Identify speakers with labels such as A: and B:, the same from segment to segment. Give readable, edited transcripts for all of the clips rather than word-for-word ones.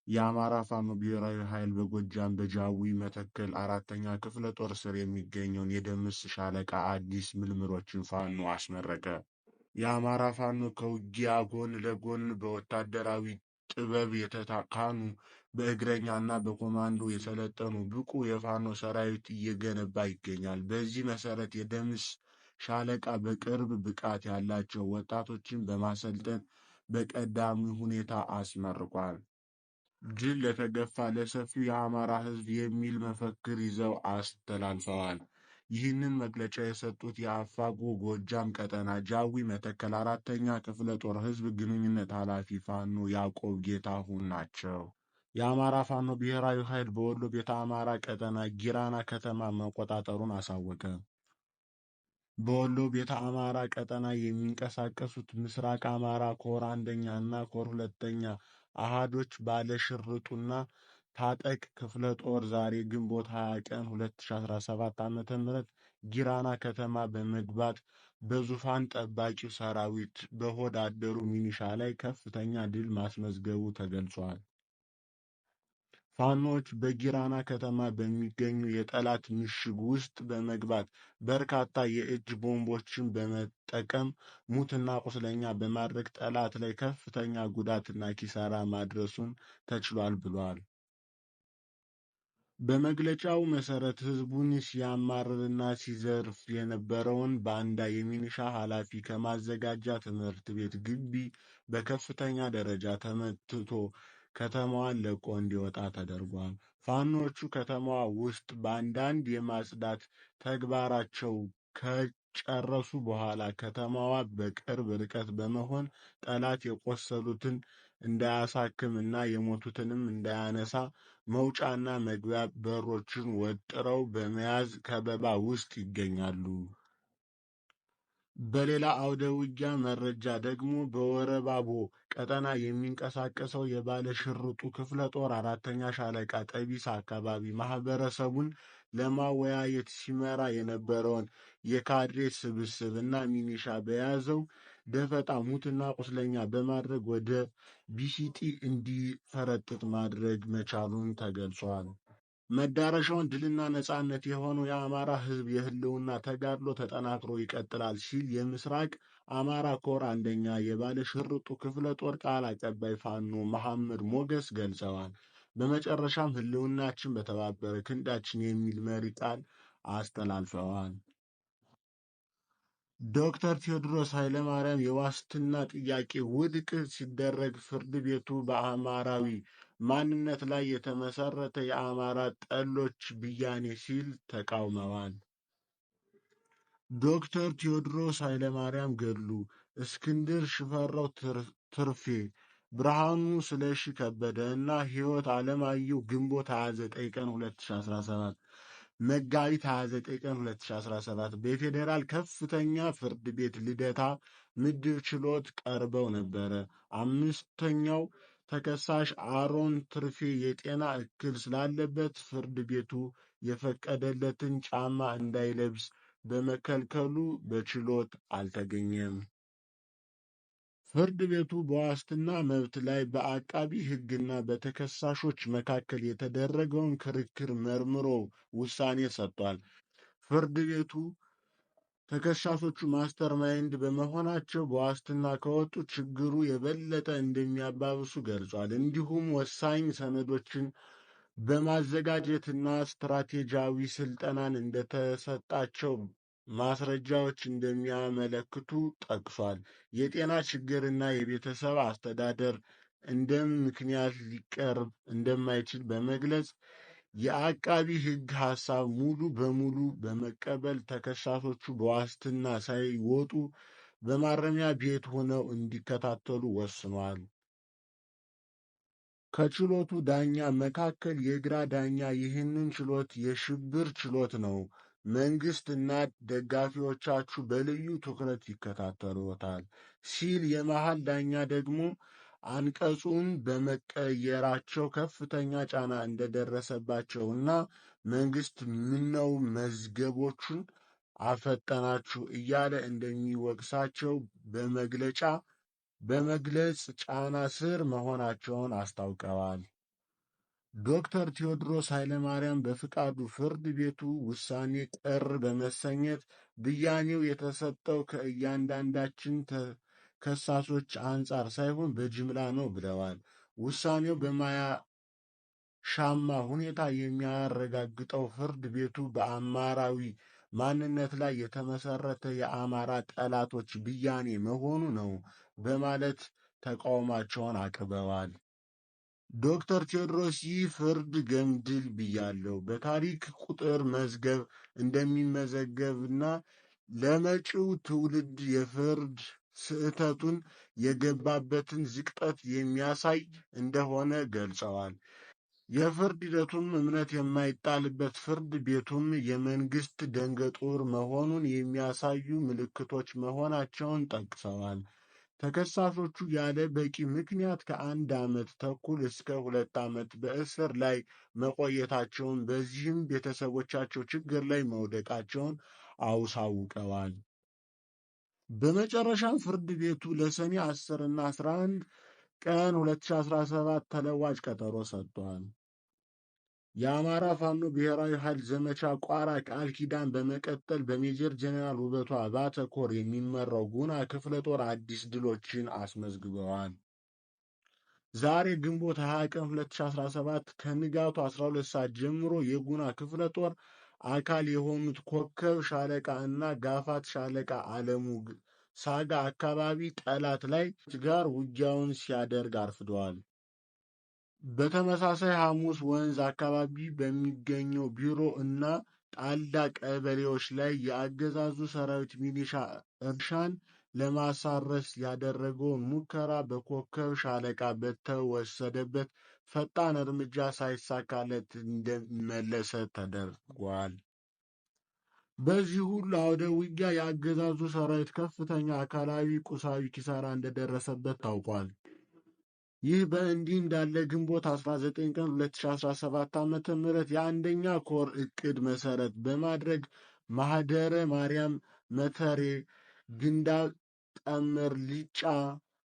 A: የአማራ ፋኖ ብሔራዊ ኃይል በጎጃም በጃዊ መተከል 4ኛ ክፍለ ጦር ስር የሚገኘውን የደምስ ሻለቃ አዲስ ምልምሎችን ፋኖ አስመረቀ። የአማራ ፋኖ ከውጊያ ጎን ለጎን በወታደራዊ ጥበብ የተካኑ በእግረኛና በኮማንዶ የሰለጠኑ ብቁ የፋኖ ሰራዊት እየገነባ ይገኛል። በዚህ መሰረት የደምስ ሻለቃ በቅርብ ብቃት ያላቸው ወጣቶችን በማሰልጠን በቀዳሚ ሁኔታ አስመርቋል። ድል ለተገፋ ለሰፊው የአማራ ሕዝብ የሚል መፈክር ይዘው አስተላልፈዋል። ይህንን መግለጫ የሰጡት የአፋጎ ጎጃም ቀጠና ጃዊ መተከል 4ኛ ክፍለ ጦር ሕዝብ ግንኙነት ኃላፊ ፋኖ ያዕቆብ ጌታሁን ናቸው። የአማራ ፋኖ ብሔራዊ ኃይል በወሎ ቤተ አማራ ቀጠና ጊራና ከተማ መቆጣጠሩን አሳወቀ። በወሎ ቤተ አማራ ቀጠና የሚንቀሳቀሱት ምስራቅ አማራ ኮር 1ኛ እና ኮር 2ኛ አሃዶች ባለሽርጡና ታጠቅ ክፍለ ጦር ዛሬ ግንቦት 20 ቀን 2017 ዓ.ም ጊራና ከተማ በመግባት በዙፋን ጠባቂው ሰራዊት በሆድ አደሩ ሚኒሻ ላይ ከፍተኛ ድል ማስመዝገቡ ተገልጿል። ፋኖች በጊራና ከተማ በሚገኙ የጠላት ምሽግ ውስጥ በመግባት በርካታ የእጅ ቦምቦችን በመጠቀም ሙትና ቁስለኛ በማድረግ ጠላት ላይ ከፍተኛ ጉዳትና ኪሳራ ማድረሱን ተችሏል ብሏል። በመግለጫው መሰረት ህዝቡን ሲያማርርና ሲዘርፍ የነበረውን ባንዳ የሚኒሻ ኃላፊ ከማዘጋጃ ትምህርት ቤት ግቢ በከፍተኛ ደረጃ ተመትቶ ከተማዋን ለቆ እንዲወጣ ተደርጓል። ፋኖቹ ከተማዋ ውስጥ በአንዳንድ የማጽዳት ተግባራቸው ከጨረሱ በኋላ ከተማዋ በቅርብ ርቀት በመሆን ጠላት የቆሰሉትን እንዳያሳክም እና የሞቱትንም እንዳያነሳ መውጫና መግቢያ በሮችን ወጥረው በመያዝ ከበባ ውስጥ ይገኛሉ። በሌላ አውደ ውጊያ መረጃ ደግሞ በወረባቦ ቀጠና የሚንቀሳቀሰው የባለ ሽርጡ ክፍለ ጦር 4ኛ ሻለቃ ጠቢሳ አካባቢ ማህበረሰቡን ለማወያየት ሲመራ የነበረውን የካድሬ ስብስብ እና ሚኒሻ በያዘው ደፈጣ ሙትና ቁስለኛ በማድረግ ወደ ቢሲጢ እንዲፈረጥጥ ማድረግ መቻሉን ተገልጿል። መዳረሻውን ድልና ነጻነት የሆነው የአማራ ሕዝብ የህልውና ተጋድሎ ተጠናክሮ ይቀጥላል ሲል የምስራቅ አማራ ኮር 1ኛ የባለ ሽርጡ ክፍለ ጦር ቃል አቀባይ ፋኖ መሐመድ ሞገስ ገልጸዋል። በመጨረሻም ህልውናችን በተባበረ ክንዳችን የሚል መሪ ቃል አስተላልፈዋል። ዶክተር ቴዎድሮስ ኃይለማርያም የዋስትና ጥያቄ ውድቅ ሲደረግ ፍርድ ቤቱ በአማራዊ ማንነት ላይ የተመሰረተ የአማራ ጠሎች ብያኔ ሲል ተቃውመዋል። ዶክተር ቴዎድሮስ ኃይለማርያም ገድሉ፣ እስክንድር ሽፈራው ትርፌ፣ ብርሃኑ ስለሺ ከበደ እና ሕይወት ዓለማየሁ ግንቦት 29 ቀን 2017 መጋቢት 29 ቀን 2017 በፌዴራል ከፍተኛ ፍርድ ቤት ልደታ ምድብ ችሎት ቀርበው ነበረ። አምስተኛው ተከሳሽ አሮን ትርፌ የጤና እክል ስላለበት ፍርድ ቤቱ የፈቀደለትን ጫማ እንዳይለብስ በመከልከሉ በችሎት አልተገኘም። ፍርድ ቤቱ በዋስትና መብት ላይ በአቃቢ ሕግና በተከሳሾች መካከል የተደረገውን ክርክር መርምሮ ውሳኔ ሰጥቷል። ፍርድ ቤቱ ተከሳሾቹ ማስተር ማይንድ በመሆናቸው በዋስትና ከወጡ ችግሩ የበለጠ እንደሚያባብሱ ገልጿል። እንዲሁም ወሳኝ ሰነዶችን በማዘጋጀትና ስትራቴጂያዊ ስልጠናን እንደተሰጣቸው ማስረጃዎች እንደሚያመለክቱ ጠቅሷል። የጤና ችግርና የቤተሰብ አስተዳደር እንደ ምክንያት ሊቀርብ እንደማይችል በመግለጽ የአቃቢ ሕግ ሐሳብ ሙሉ በሙሉ በመቀበል ተከሳሾቹ በዋስትና ሳይወጡ በማረሚያ ቤት ሆነው እንዲከታተሉ ወስኗል። ከችሎቱ ዳኛ መካከል የግራ ዳኛ ይህንን ችሎት የሽብር ችሎት ነው፣ መንግስት እና ደጋፊዎቻችሁ በልዩ ትኩረት ይከታተሉታል ሲል፣ የመሃል ዳኛ ደግሞ አንቀጹን በመቀየራቸው ከፍተኛ ጫና እንደደረሰባቸውና መንግስት ምነው መዝገቦቹን አፈጠናችሁ እያለ እንደሚወቅሳቸው በመግለጽ ጫና ስር መሆናቸውን አስታውቀዋል። ዶክተር ቴዎድሮስ ኃይለማርያም በፍቃዱ ፍርድ ቤቱ ውሳኔ ቅር በመሰኘት ብያኔው የተሰጠው ከእያንዳንዳችን ተከሳሾች አንጻር ሳይሆን በጅምላ ነው ብለዋል። ውሳኔው በማያሻማ ሁኔታ የሚያረጋግጠው ፍርድ ቤቱ በአማራዊ ማንነት ላይ የተመሰረተ የአማራ ጠላቶች ብያኔ መሆኑ ነው በማለት ተቃውሟቸውን አቅርበዋል። ዶክተር ቴዎድሮስ ይህ ፍርድ ገምድል ብያለሁ፣ በታሪክ ቁጥር መዝገብ እንደሚመዘገብና ለመጪው ትውልድ የፍርድ ስህተቱን የገባበትን ዝቅጠት የሚያሳይ እንደሆነ ገልጸዋል። የፍርድ ሂደቱም እምነት የማይጣልበት ፍርድ ቤቱም የመንግስት ደንገጡር መሆኑን የሚያሳዩ ምልክቶች መሆናቸውን ጠቅሰዋል። ተከሳሾቹ ያለ በቂ ምክንያት ከ1 ዓመት ተኩል እስከ 2 ዓመት በእስር ላይ መቆየታቸውን በዚህም ቤተሰቦቻቸው ችግር ላይ መውደቃቸውን አሳውቀዋል። በመጨረሻም ፍርድ ቤቱ ለሰኔ 10 እና 11 ቀን 2017 ተለዋጭ ቀጠሮ ሰጥቷል። የአማራ ፋኖ ብሔራዊ ኃይል ዘመቻ ቋራ ቃል ኪዳን በመቀጠል በሜጀር ጀነራል ውበቱ አባተ ኮር የሚመራው ጉና ክፍለ ጦር አዲስ ድሎችን አስመዝግበዋል። ዛሬ ግንቦት 20 ቀን 2017 ከንጋቱ 12 ሰዓት ጀምሮ የጉና ክፍለ ጦር አካል የሆኑት ኮከብ ሻለቃ እና ጋፋት ሻለቃ አለሙ ሳጋ አካባቢ ጠላት ላይ ጋር ውጊያውን ሲያደርግ አርፍደዋል። በተመሳሳይ ሐሙስ ወንዝ አካባቢ በሚገኘው ቢሮ እና ጣልዳ ቀበሌዎች ላይ የአገዛዙ ሰራዊት ሚሊሻ እርሻን ለማሳረስ ያደረገውን ሙከራ በኮከብ ሻለቃ በተወሰደበት ፈጣን እርምጃ ሳይሳካለት እንደመለሰ ተደርጓል። በዚህ ሁሉ አውደ ውጊያ የአገዛዙ ሰራዊት ከፍተኛ አካላዊ፣ ቁሳዊ ኪሳራ እንደደረሰበት ታውቋል። ይህ በእንዲህ እንዳለ ግንቦት 19 ቀን 2017 ዓ.ም የአንደኛ ኮር እቅድ መሰረት በማድረግ ማህደረ ማርያም፣ መተሬ፣ ግንዳ ጠመር፣ ሊጫ፣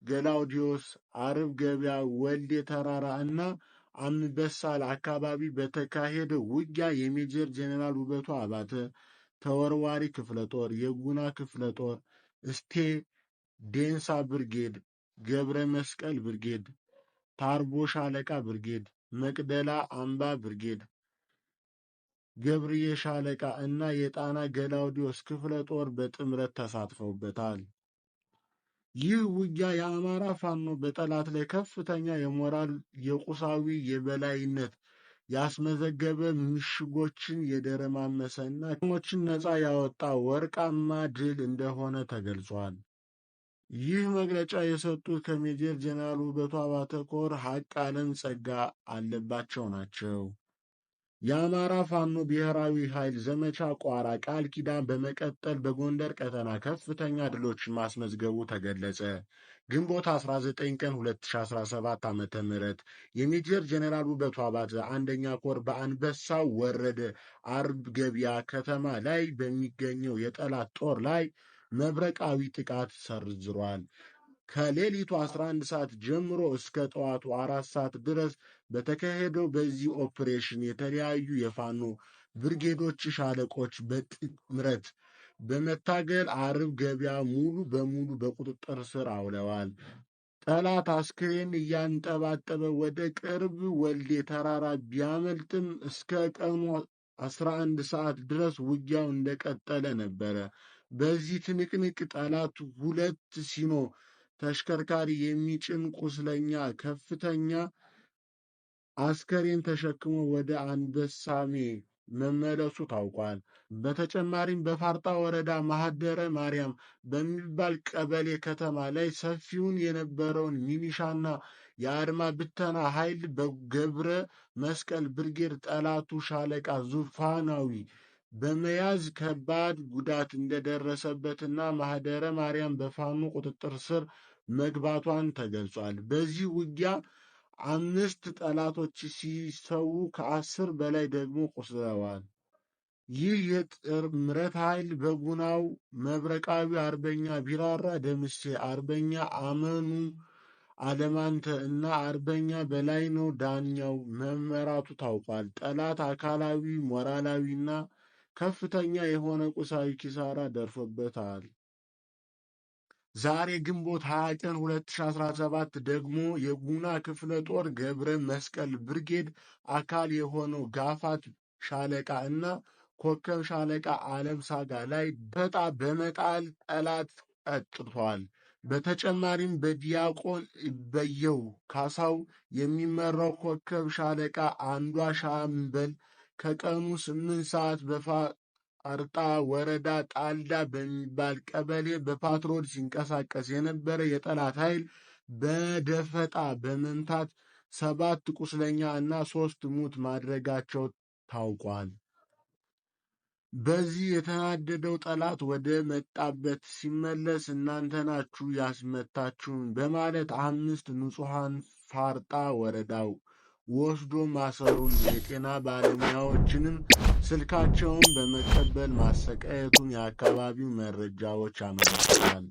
A: ገላውዲዮስ፣ አርብ ገበያ፣ ወልዴ ተራራ እና አንበሳል አካባቢ በተካሄደው ውጊያ የሜጀር ጀነራል ውበቱ አባተ ተወርዋሪ ክፍለ ጦር፣ የጉና ክፍለ ጦር፣ እስቴ ዴንሳ ብርጌድ፣ ገብረ መስቀል ብርጌድ፣ ታርቦ ሻለቃ ብርጌድ፣ መቅደላ አምባ ብርጌድ፣ ገብርዬ ሻለቃ እና የጣና ገላውዲዮስ ክፍለ ጦር በጥምረት ተሳትፈውበታል። ይህ ውጊያ የአማራ ፋኖ በጠላት ላይ ከፍተኛ የሞራል የቁሳዊ የበላይነት ያስመዘገበ፣ ምሽጎችን የደረማመሰ እና ከተሞችን ነፃ ያወጣ ወርቃማ ድል እንደሆነ ተገልጿል። ይህ መግለጫ የሰጡት ከሜጀር ጀነራል ውበቱ አባተ ኮር ሀቅ ዓለም ጸጋ አለባቸው ናቸው። የአማራ ፋኖ ብሔራዊ ኃይል ዘመቻ ቋራ ቃል ኪዳን በመቀጠል በጎንደር ቀጠና ከፍተኛ ድሎችን ማስመዝገቡ ተገለጸ። ግንቦት 19 ቀን 2017 ዓ.ም የሜጀር ጀነራል ውበቱ አባተ አንደኛ ኮር በአንበሳው ወረደ አርብ ገበያ ከተማ ላይ በሚገኘው የጠላት ጦር ላይ መብረቃዊ ጥቃት ሰንዝሯል። ከሌሊቱ 11 ሰዓት ጀምሮ እስከ ጠዋቱ 4 ሰዓት ድረስ በተካሄደው በዚህ ኦፕሬሽን የተለያዩ የፋኖ ብርጌዶች ሻለቆች በጥምረት በመታገል አርብ ገበያ ሙሉ በሙሉ በቁጥጥር ስር አውለዋል። ጠላት አስክሬን እያንጠባጠበ ወደ ቅርብ ወልዴ ተራራ ቢያመልጥም እስከ ቀኑ 11 ሰዓት ድረስ ውጊያው እንደቀጠለ ነበረ። በዚህ ትንቅንቅ ጠላት 2 ሲኖ ተሽከርካሪ የሚጭን ቁስለኛ ከፍተኛ አስከሬን ተሸክሞ ወደ አንበሳሜ መመለሱ ታውቋል። በተጨማሪም በፋርጣ ወረዳ ማህደረ ማርያም በሚባል ቀበሌ ከተማ ላይ ሰፊውን የነበረውን ሚሊሻና የአድማ ብተና ኃይል በገብረ መስቀል ብርጌድ ጠላቱ ሻለቃ ዙፋናዊ በመያዝ ከባድ ጉዳት እንደደረሰበትና ማህደረ ማርያም በፋኖ ቁጥጥር ስር መግባቷን ተገልጿል። በዚህ ውጊያ 5 ጠላቶች ሲሰዉ ከ10 በላይ ደግሞ ቆስለዋል። ይህ የጥምረት ኃይል በጉናው መብረቃዊ አርበኛ ቢራራ ደምሴ፣ አርበኛ አመኑ አለማንተ እና አርበኛ በላይነህ ዳኛው መመራቱ ታውቋል። ጠላት አካላዊ፣ ሞራላዊና ከፍተኛ የሆነ ቁሳዊ ኪሳራ ደርሶበታል። ዛሬ ግንቦት 20 ቀን 2017 ደግሞ የጉና ክፍለ ጦር ገብረ መስቀል ብርጌድ አካል የሆነው ጋፋት ሻለቃ እና ኮከብ ሻለቃ አለም ሳጋ ላይ ደፈጣ በመጣል ጠላት ቀጥቷል። በተጨማሪም በዲያቆን በየው ካሳው የሚመራው ኮከብ ሻለቃ አንዷ ሻምበል ከቀኑ 8 ሰዓት በፋርጣ ወረዳ ጣልዳ በሚባል ቀበሌ በፓትሮል ሲንቀሳቀስ የነበረ የጠላት ኃይል በደፈጣ በመምታት 7 ቁስለኛ እና 3 ሙት ማድረጋቸው ታውቋል። በዚህ የተናደደው ጠላት ወደ መጣበት ሲመለስ እናንተ ናችሁ ያስመታችሁን በማለት 5 ንጹሐን ፋርጣ ወረዳው ወስዶ ማሰሩን የጤና ባለሙያዎችንም ስልካቸውን በመቀበል ማሰቃየቱን የአካባቢው መረጃዎች ያመለክታል።